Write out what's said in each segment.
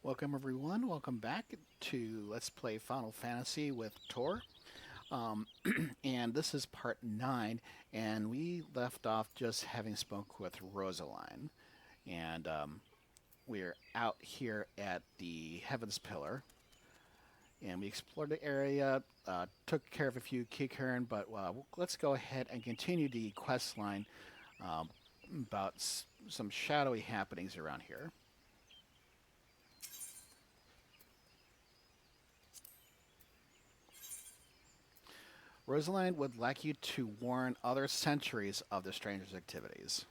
Welcome everyone. Welcome back to Let's Play Final Fantasy with Tor. Um, and this is part 9, and we left off just having spoke with Rosaline. And we're out here at the Heavens Pillar. And we explored the area, took care of a few key current, but let's go ahead and continue the quest line about some shadowy happenings around here. Rosaline would like you to warn other sentries of the stranger's activities.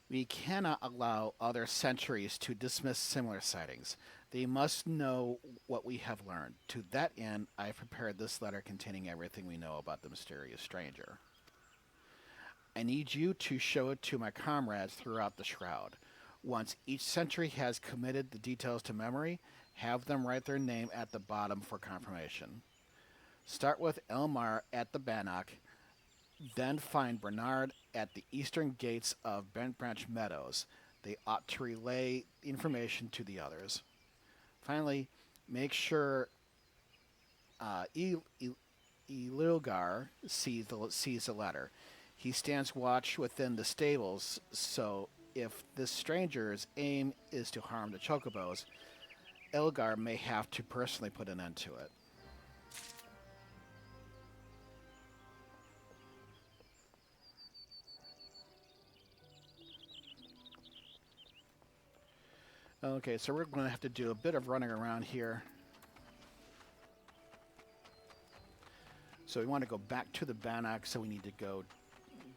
We cannot allow other sentries to dismiss similar sightings. They must know what we have learned. To that end, I have prepared this letter containing everything we know about the mysterious stranger. I need you to show it to my comrades throughout the Shroud. Once each sentry has committed the details to memory, have them write their name at the bottom for confirmation. Start with Elmar at the Bannock, then find Bernard at the eastern gates of Bentbranch Meadows. They ought to relay information to the others. Finally, make sure Ililgar sees the letter. He stands watch within the stables, so if this stranger's aim is to harm the chocobos, Ilgar may have to personally put an end to it. Okay, so we're going to have to do a bit of running around here. So we want to go back to the Bannock, so we need to go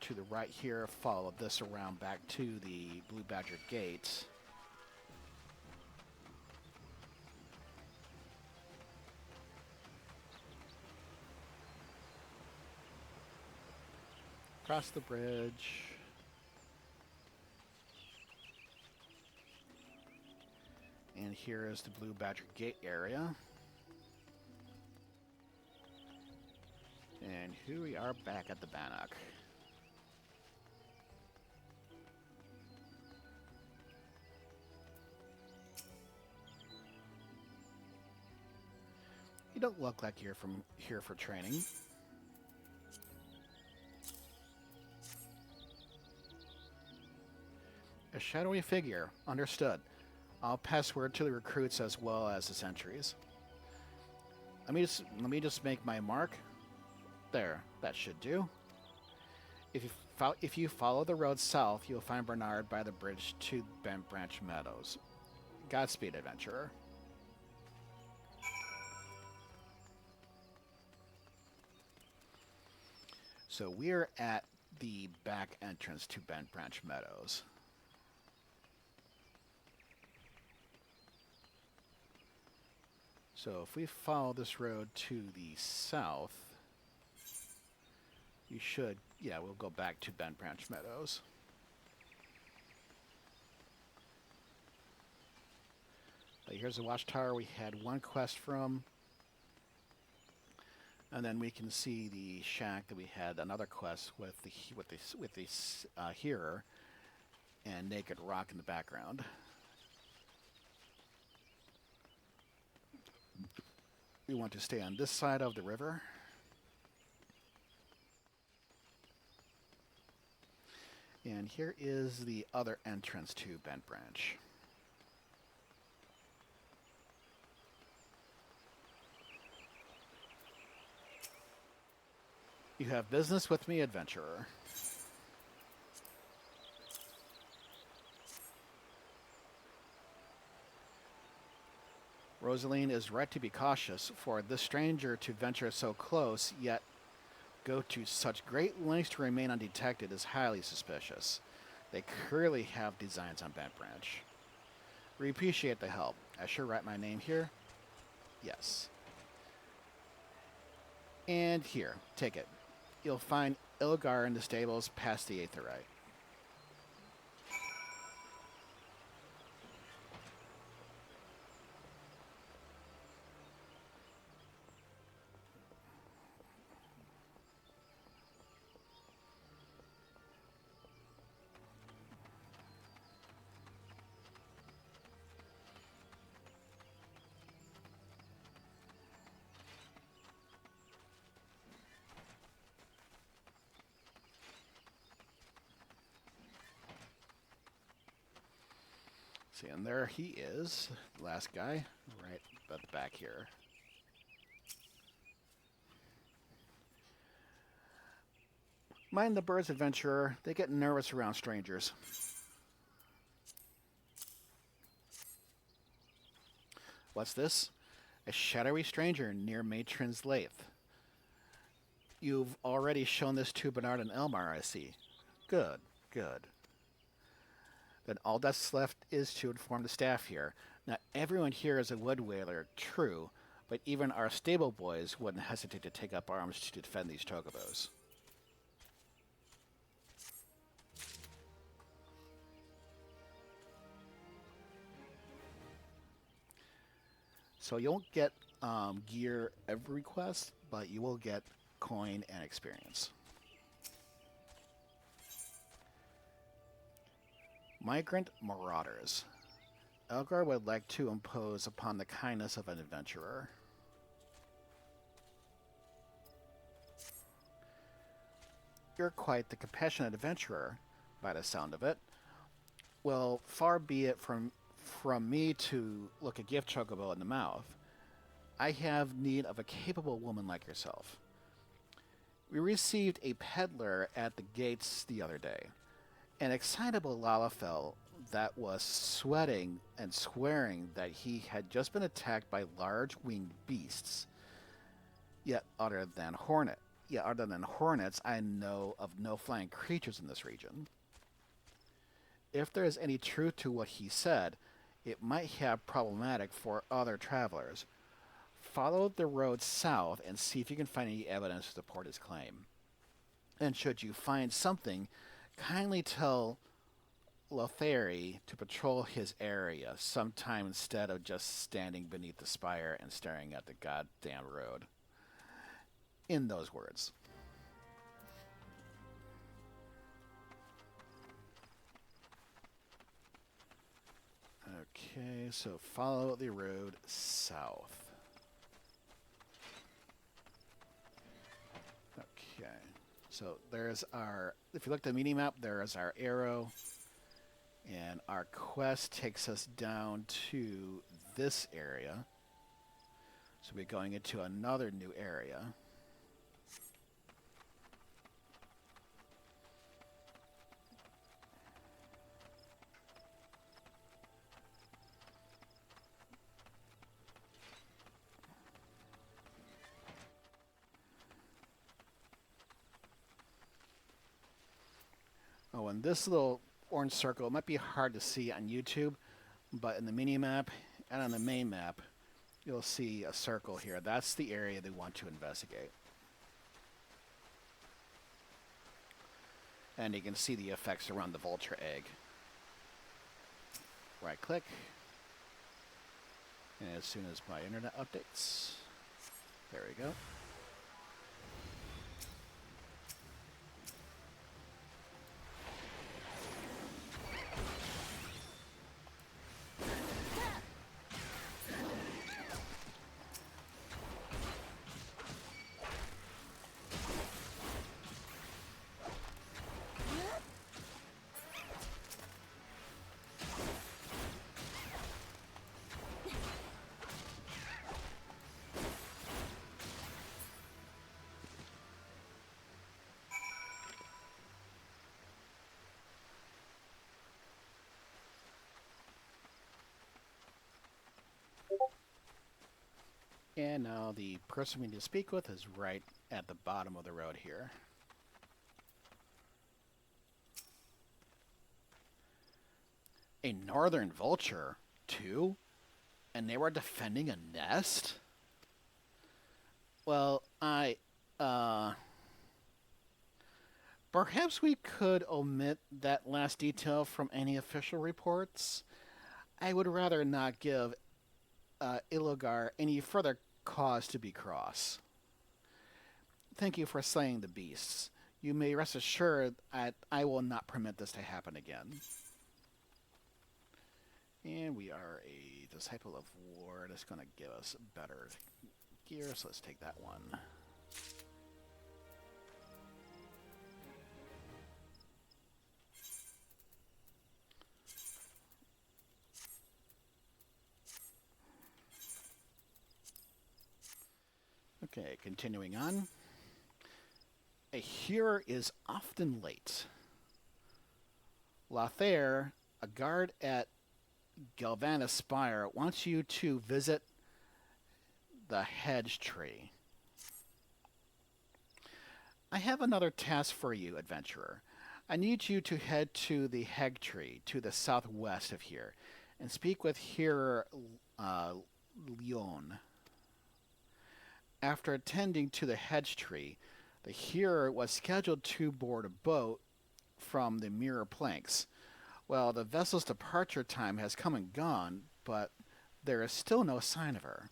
to the right here, follow this around back to the Blue Badger Gate. Cross the bridge. And here is the Blue Badger Gate area. And here we are back at the Bannock. You don't look like you're from here for training. A shadowy figure. Understood. I'll pass word to the recruits as well as the sentries. Let me just make my mark. There, that should do. If you follow the road south, you'll find Bernard by the bridge to Bentbranch Meadows. Godspeed, adventurer. So we're at the back entrance to Bentbranch Meadows. So if we follow this road to the south, you should, yeah, we'll go back to Bentbranch Meadows. Here's the watchtower we had one quest from. And then we can see the shack that we had another quest with the hearer and naked rock in the background. We want to stay on this side of the river. And here is the other entrance to Bentbranch. You have business with me, adventurer. Rosaline is right to be cautious, for this stranger to venture so close, yet go to such great lengths to remain undetected is highly suspicious. They clearly have designs on Bentbranch. We appreciate the help. I sure write my name here. Yes. And here, take it. You'll find Ilgar in the stables past the Aetherite. See, and there he is, the last guy, right at the back here. Mind the birds, adventurer. They get nervous around strangers. What's this? A shadowy stranger near Matron's Lathe. You've already shown this to Bernard and Elmar, I see. Good, good. Then all that's left is to inform the staff here. Not everyone here is a wood whaler, true, but even our stable boys wouldn't hesitate to take up arms to defend these chocobos. So you won't get gear every quest, but you will get coin and experience. Migrant Marauders. Elgar would like to impose upon the kindness of an adventurer. You're quite the compassionate adventurer, by the sound of it. Well, far be it from me to look a gift chocobo in the mouth. I have need of a capable woman like yourself. We received a peddler at the gates the other day. An excitable Lalafell that was sweating and swearing that he had just been attacked by large winged beasts. Yet other than hornets, I know of no flying creatures in this region. If there is any truth to what he said, it might have problematic for other travelers. Follow the road south and see if you can find any evidence to support his claim. And should you find something, kindly tell Lothari to patrol his area sometime instead of just standing beneath the spire and staring at the goddamn road. In those words. Okay, so follow the road south. Okay, so there's our, if you look at the mini-map, there is our arrow. And our quest takes us down to this area. So we're going into another new area. Oh, and this little orange circle, it might be hard to see on YouTube, but in the mini-map and on the main map, you'll see a circle here. That's the area they want to investigate. And you can see the effects around the vulture egg. Right click. And as soon as my internet updates, there we go. And now the person we need to speak with is right at the bottom of the road here. A northern vulture, too? And they were defending a nest? Well, perhaps we could omit that last detail from any official reports. I would rather not give Ilogar any further cause to be cross. Thank you for slaying the beasts. You may rest assured that I will not permit this to happen again. And we are a disciple of war. That's going to give us better gear, so let's take that one. Okay, continuing on. A hearer is often late. Lothair, a guard at Galvanus Spire, wants you to visit the hedge tree. I have another task for you, adventurer. I need you to head to the hedge tree to the southwest of here and speak with hearer Leon. After attending to the hedge tree, the hearer was scheduled to board a boat from the mirror planks. Well, the vessel's departure time has come and gone, but there is still no sign of her.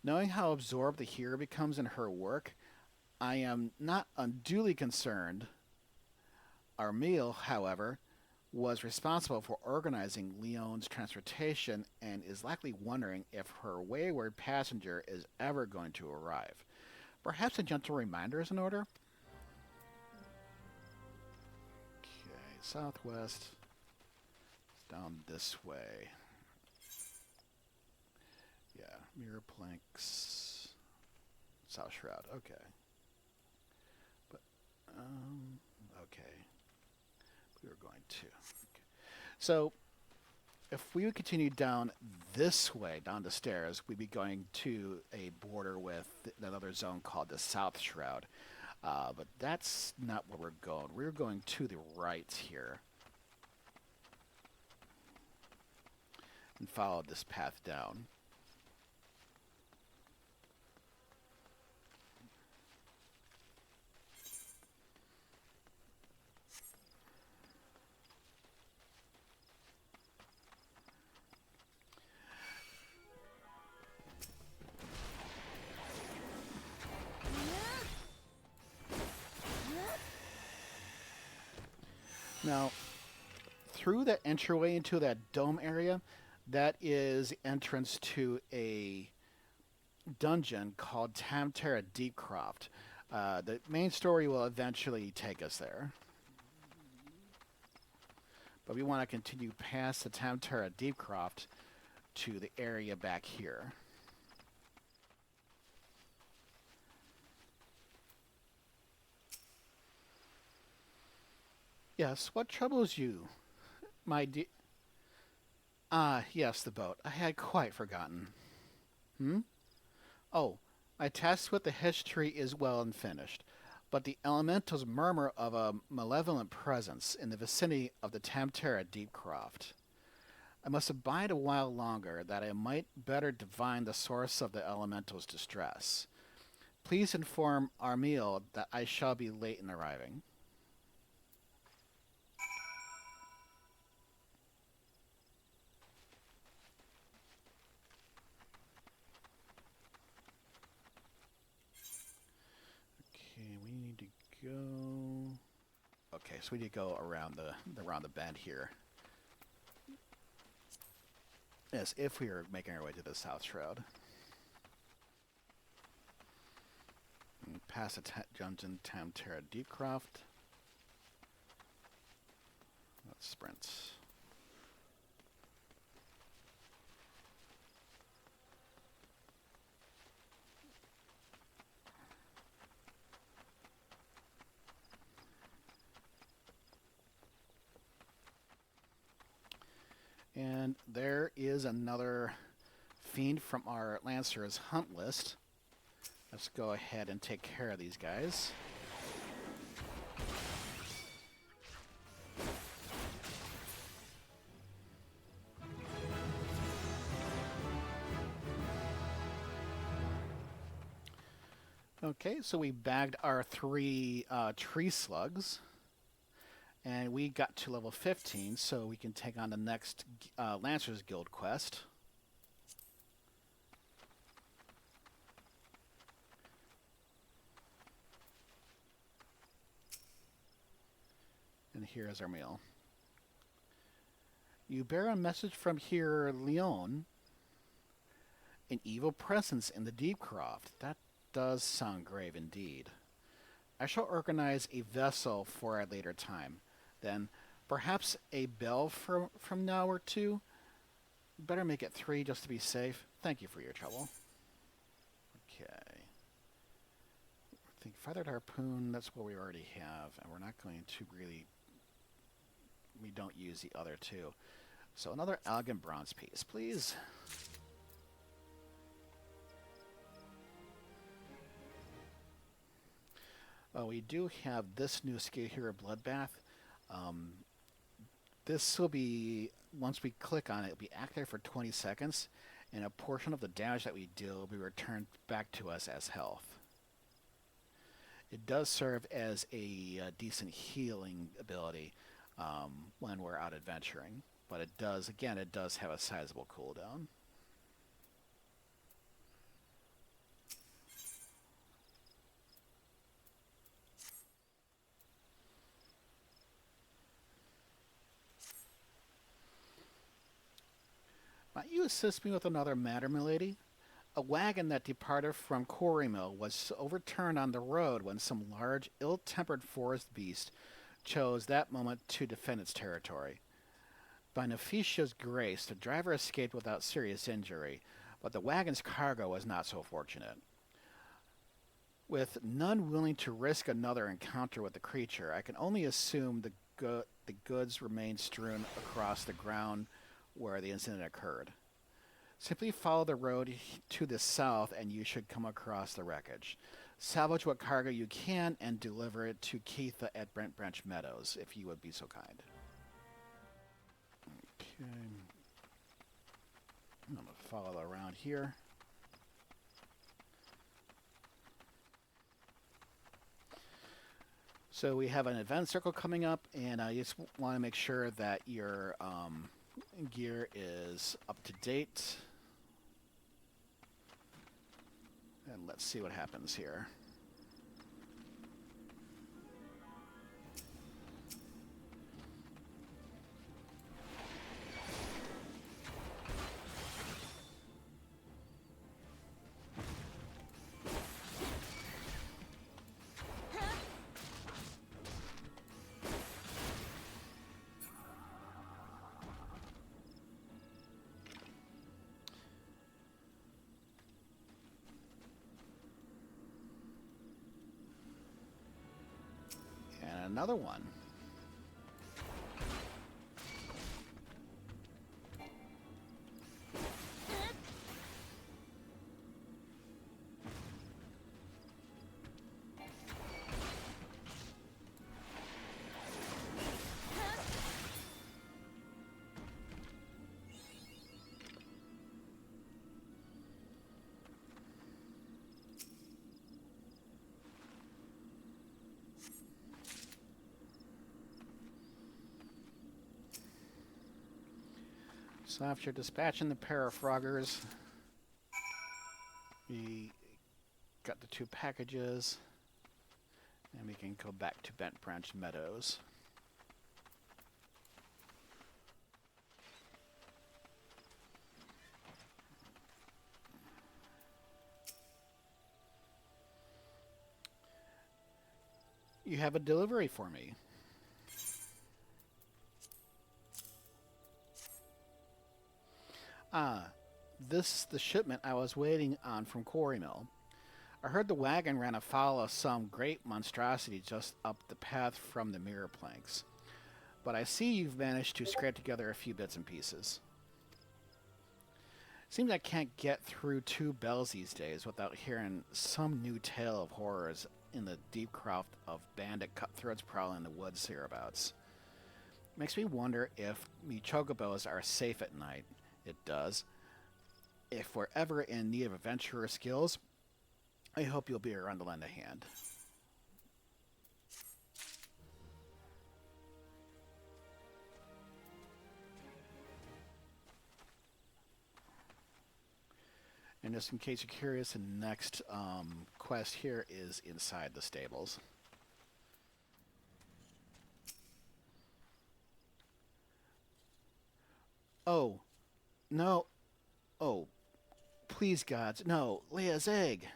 Knowing how absorbed the hearer becomes in her work, I am not unduly concerned. Our meal, however, was responsible for organizing Leon's transportation and is likely wondering if her wayward passenger is ever going to arrive. Perhaps a gentle reminder is in order? Okay, southwest. Down this way. Yeah, mirror planks. South Shroud, okay. But, okay. We were going to. Okay. So, if we would continue down this way, down the stairs, we'd be going to a border with another zone called the South Shroud. But that's not where we're going. We're going to the right here. And follow this path down. Now, through the entryway into that dome area, that is entrance to a dungeon called Tamterra Deepcroft. The main story will eventually take us there. But we want to continue past the Tamterra Deepcroft to the area back here. Yes, what troubles you, my dear? Ah, yes, the boat. I had quite forgotten. Oh, my task with the hedge tree is well and finished, but the elementals murmur of a malevolent presence in the vicinity of the Tamterra Deepcroft. I must abide a while longer, that I might better divine the source of the elemental's distress. Please inform Armiel that I shall be late in arriving. Okay, we need to go. Okay, so we need to go around the bend here. As if we were making our way to the South Shroud. And past the dungeon Tamterra Deepcroft. Let's sprint. And there is another fiend from our Lancer's hunt list. Let's go ahead and take care of these guys. Okay, so we bagged our 3 tree slugs. And we got to level 15, so we can take on the next Lancer's Guild quest. And here is our meal. You bear a message from here, Leon. An evil presence in the Deepcroft. That does sound grave indeed. I shall organize a vessel for a later time. Then perhaps a bell from now or 2. Better make it 3 just to be safe. Thank you for your trouble. Okay. think feathered harpoon, that's what we already have, and we're not going to really, we don't use the other two. So another elegant bronze piece, please. Oh, we do have this new skill here, Bloodbath. This will be, once we click on it, it'll be active for 20 seconds, and a portion of the damage that we deal will be returned back to us as health. It does serve as a decent healing ability when we're out adventuring, but it does, again, it does have a sizable cooldown. Might you assist me with another matter, milady? A wagon that departed from Quarry Mill was overturned on the road when some large, ill-tempered forest beast chose that moment to defend its territory. By Neficia's grace, the driver escaped without serious injury, but the wagon's cargo was not so fortunate. With none willing to risk another encounter with the creature, I can only assume the goods remained strewn across the ground where the incident occurred. Simply follow the road to the south and you should come across the wreckage. Salvage what cargo you can and deliver it to Keitha at Bentbranch Meadows, if you would be so kind. Okay. I'm going to follow around here. So we have an event circle coming up, and I just want to make sure that your gear is up to date. And let's see what happens here. Another one. So after dispatching the pair of froggers, we got the 2 packages, and we can go back to Bentbranch Meadows. You have a delivery for me. This is the shipment I was waiting on from Quarry Mill. I heard the wagon ran afoul of some great monstrosity just up the path from the mirror planks. But I see you've managed to scrape together a few bits and pieces. Seems I can't get through 2 bells these days without hearing some new tale of horrors in the deep craft of bandit cutthroats prowling in the woods hereabouts. Makes me wonder if me chocobos are safe at night. It does. If we're ever in need of adventurer skills, I hope you'll be around to lend a hand. And just in case you're curious, the next quest here is inside the stables. Oh, no. Oh, please, gods, no. Leia's egg.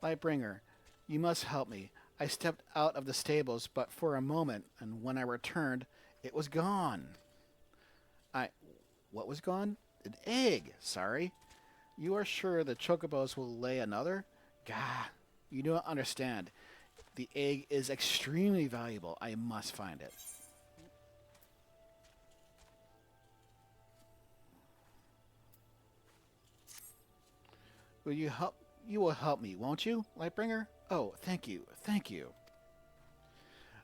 Lightbringer, you must help me. I stepped out of the stables but for a moment, and when I returned, it was gone. What was gone? An egg, sorry. You are sure the chocobos will lay another? Gah, You don't understand. The egg is extremely valuable. I must find it. Will you help? You will help me, won't you, Lightbringer? Oh, thank you. Thank you.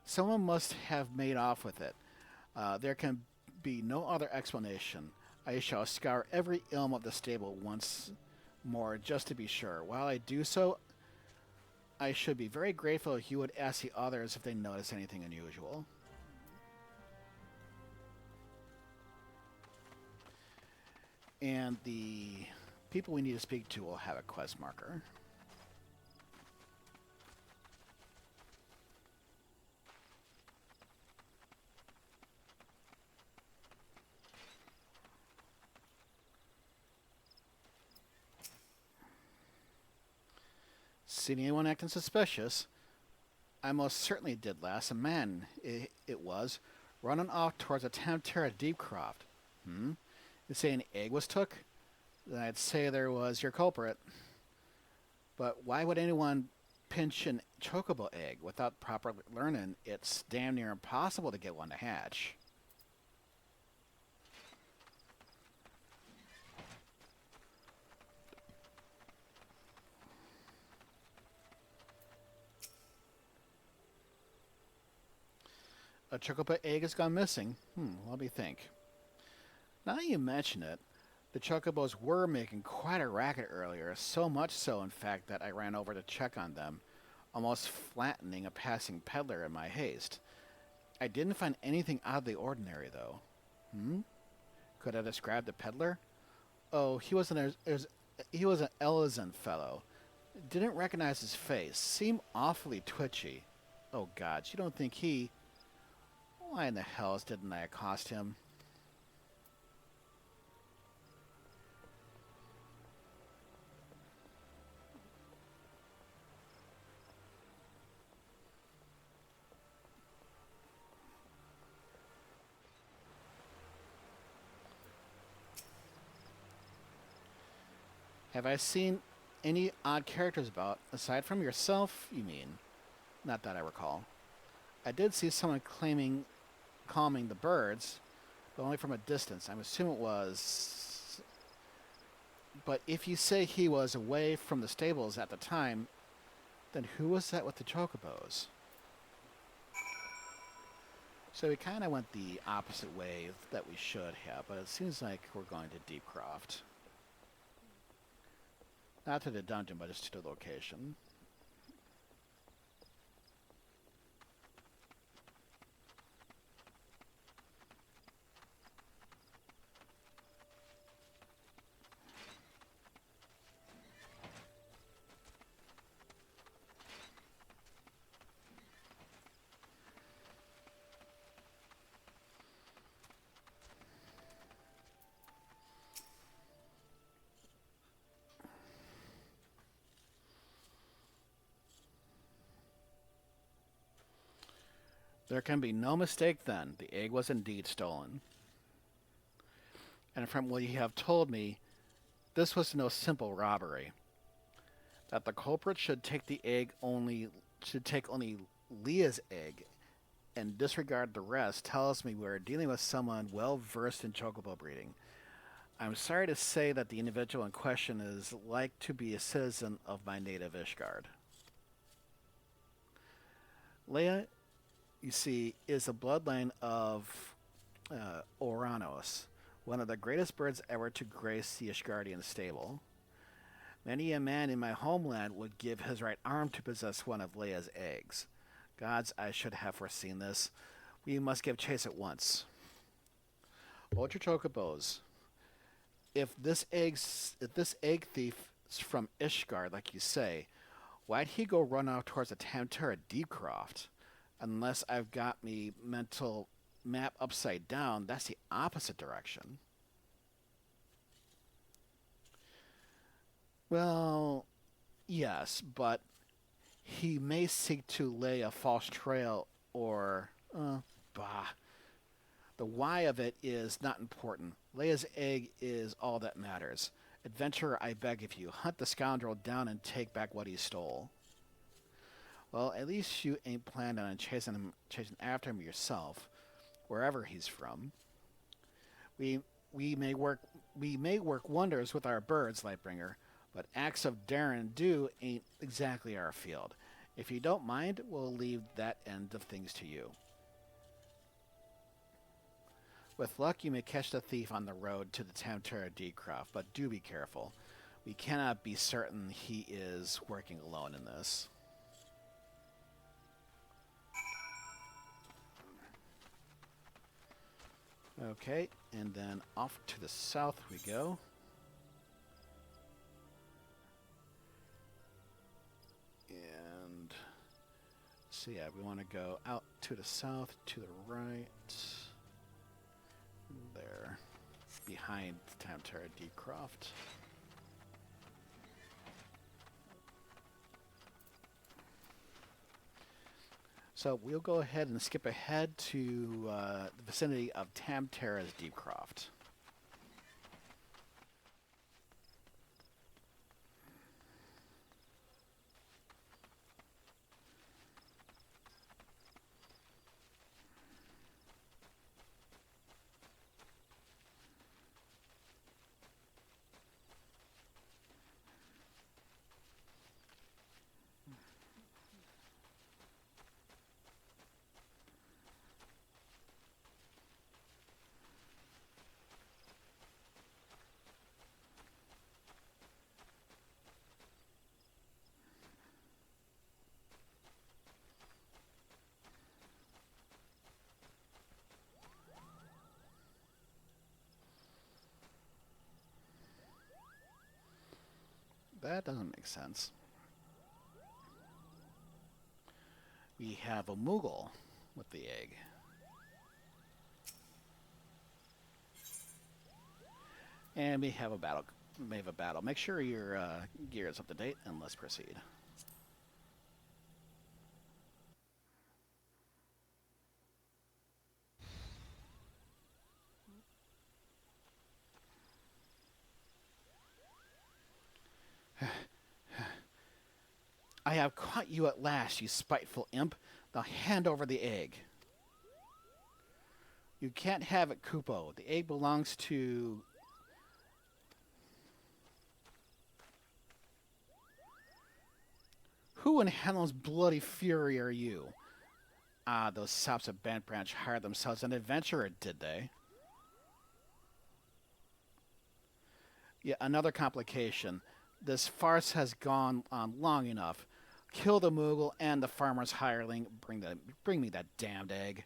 Someone must have made off with it. There can be no other explanation. I shall scour every elm of the stable once more just to be sure. While I do so, I should be very grateful if you would ask the others if they notice anything unusual. And the people we need to speak to will have a quest marker. Seen anyone acting suspicious? I most certainly did last. A man, it was, running off towards a Tamtera Deepcroft. You say an egg was took? Then I'd say there was your culprit. But why would anyone pinch an chocobo egg without proper learning? It's damn near impossible to get one to hatch. A chocobo egg has gone missing. Let me think. Now that you mention it, the chocobos were making quite a racket earlier, so much so, in fact, that I ran over to check on them, almost flattening a passing peddler in my haste. I didn't find anything out of the ordinary, though. Could I describe the peddler? Oh, he was an Elizan fellow. Didn't recognize his face. Seemed awfully twitchy. Oh, God, you don't think he... Why in the hells didn't I accost him? Have I seen any odd characters about, aside from yourself, you mean? Not that I recall. I did see someone calming the birds, but only from a distance. I'm assuming it was... But if you say he was away from the stables at the time, then who was that with the chocobos? So we kind of went the opposite way that we should have, but it seems like we're going to Deepcroft. Not to the dungeon, but just to the location. There can be no mistake then. The egg was indeed stolen. And from what you have told me, this was no simple robbery. That the culprit should take only Leah's egg and disregard the rest tells me we're dealing with someone well versed in chocobo breeding. I'm sorry to say that the individual in question is like to be a citizen of my native Ishgard. Leah, you see, is a bloodline of Oranos, one of the greatest birds ever to grace the Ishgardian stable. Many a man in my homeland would give his right arm to possess one of Leia's eggs. Gods, I should have foreseen this. We must give chase at once. Hold your chocobos. If this egg thief is from Ishgard, like you say, why'd he go run off towards the Tamtera Deepcroft? Unless I've got me mental map upside down, that's the opposite direction. Well, yes, but he may seek to lay a false trail or... The why of it is not important. Leia's egg is all that matters. Adventurer, I beg of you, hunt the scoundrel down and take back what he stole. Well, at least you ain't planning on chasing after him yourself, wherever he's from. We we may work we may work wonders with our birds, Lightbringer, but acts of daring do ain't exactly our field. If you don't mind, we'll leave that end of things to you. With luck, you may catch the thief on the road to the Tamtara Decroft, but do be careful. We cannot be certain he is working alone in this. Okay, and then off to the south we go. And so yeah, we want to go out to the south, to the right. There, behind Tamtara Decroft. So we'll go ahead and skip ahead to the vicinity of Tamtara's Decroft. That doesn't make sense. We have a Moogle with the egg. And we have a battle. Make sure your gear is up to date, and let's proceed. I have caught you at last, you spiteful imp. Now hand over the egg. You can't have it, Kupo. The egg belongs to... Who in hell's bloody fury are you? Ah, those sops of Bentbranch hired themselves an adventurer, did they? Yeah, another complication. This farce has gone on long enough. Kill the Moogle and the farmer's hireling. Bring me that damned egg.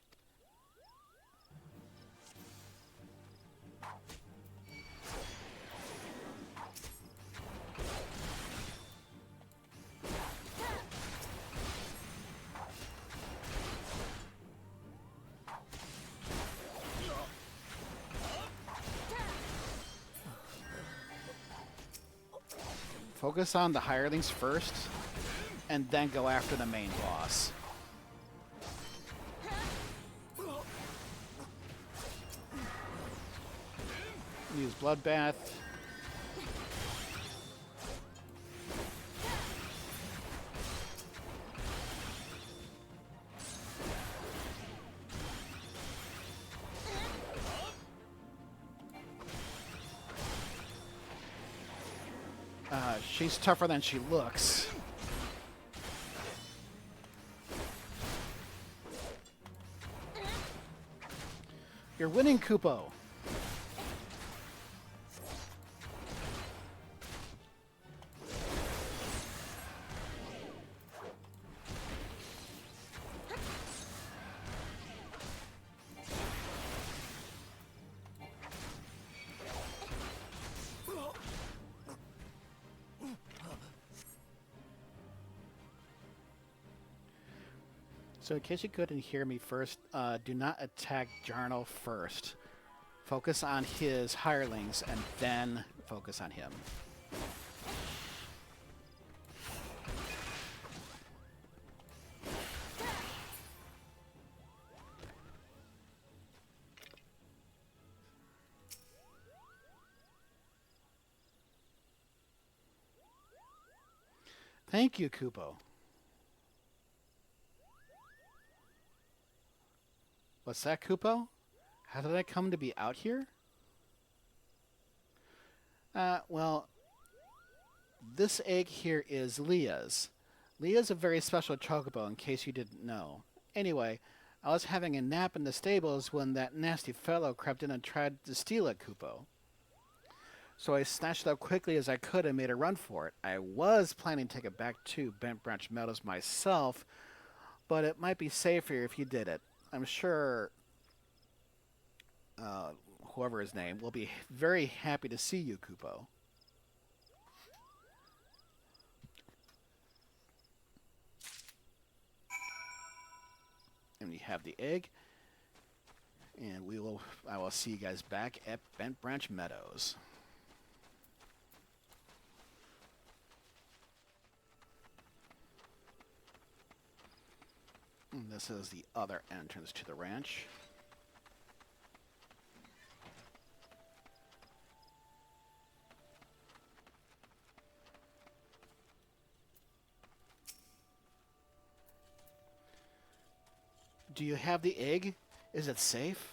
Focus on the hirelings first, and then go after the main boss. Use Bloodbath. She's tougher than she looks. You're winning, Kupo. So in case you couldn't hear me first, do not attack Jarno first. Focus on his hirelings and then focus on him. Thank you, Kupo. What's that, Kupo? How did I come to be out here? Well, this egg here is Leah's. Leah's a very special chocobo, in case you didn't know. Anyway, I was having a nap in the stables when that nasty fellow crept in and tried to steal it, Kupo. So I snatched it up quickly as I could and made a run for it. I was planning to take it back to Bentbranch Meadows myself, but it might be safer if you did it. I'm sure whoever his name will be very happy to see you, Kupo. And we have the egg, and I will see you guys back at Bentbranch Meadows. And this is the other entrance to the ranch. Do you have the egg? Is it safe?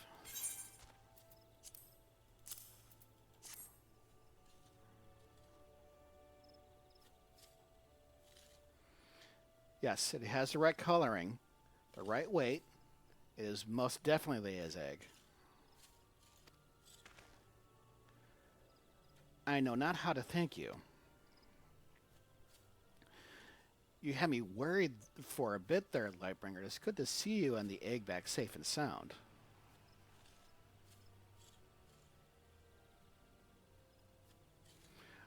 Yes, it has the right coloring, the right weight. It is most definitely Leah's egg. I know not how to thank you. You had me worried for a bit there, Lightbringer. It's good to see you and the egg back safe and sound.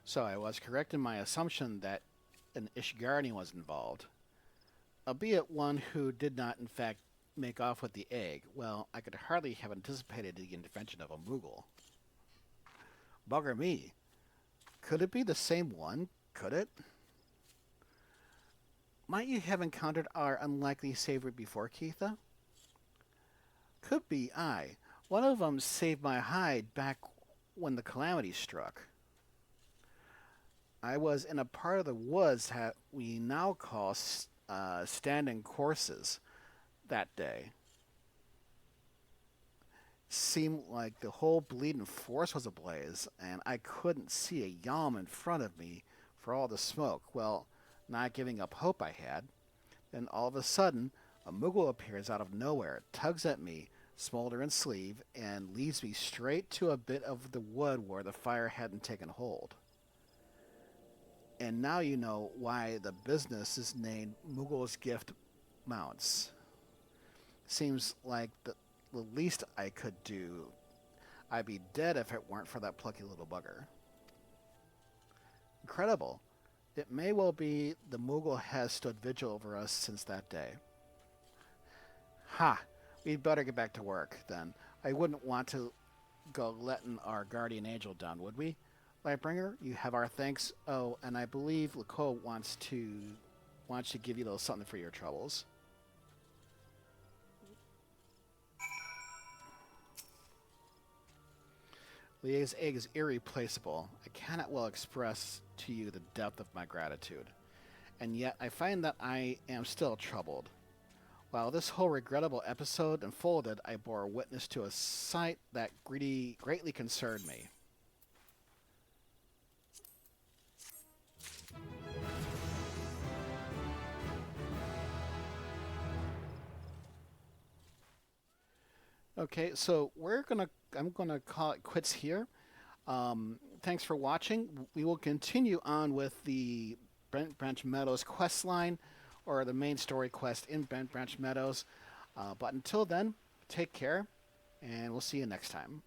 So I was correct in my assumption that an Ishgardni was involved, albeit one who did not, in fact, make off with the egg. Well, I could hardly have anticipated the intervention of a Moogle. Bugger me. Could it be the same one? Could it? Might you have encountered our unlikely savior before, Keitha? Could be, aye. One of them saved my hide back when the calamity struck. I was in a part of the woods that we now call standing courses that day. Seemed like the whole bleeding forest was ablaze, and I couldn't see a yalm in front of me for all the smoke. Well, not giving up hope I had. Then all of a sudden, a Moogle appears out of nowhere, tugs at me, smolder and sleeve, and leads me straight to a bit of the wood where the fire hadn't taken hold. And now you know why the business is named Moogle's Gift Mounts. Seems like the least I could do. I'd be dead if it weren't for that plucky little bugger. Incredible. It may well be the Moogle has stood vigil over us since that day. Ha! We'd better get back to work, then. I wouldn't want to go letting our guardian angel down, would we? Lightbringer, you have our thanks. Oh, and I believe Lakoa wants to give you a little something for your troubles. Leah's egg is irreplaceable. I cannot well express to you the depth of my gratitude. And yet I find that I am still troubled. While this whole regrettable episode unfolded, I bore witness to a sight that greatly concerned me. Okay, so I'm gonna call it quits here. Thanks for watching. We will continue on with the Bentbranch Meadows quest line, or the main story quest in Bentbranch Meadows. But until then, take care, and we'll see you next time.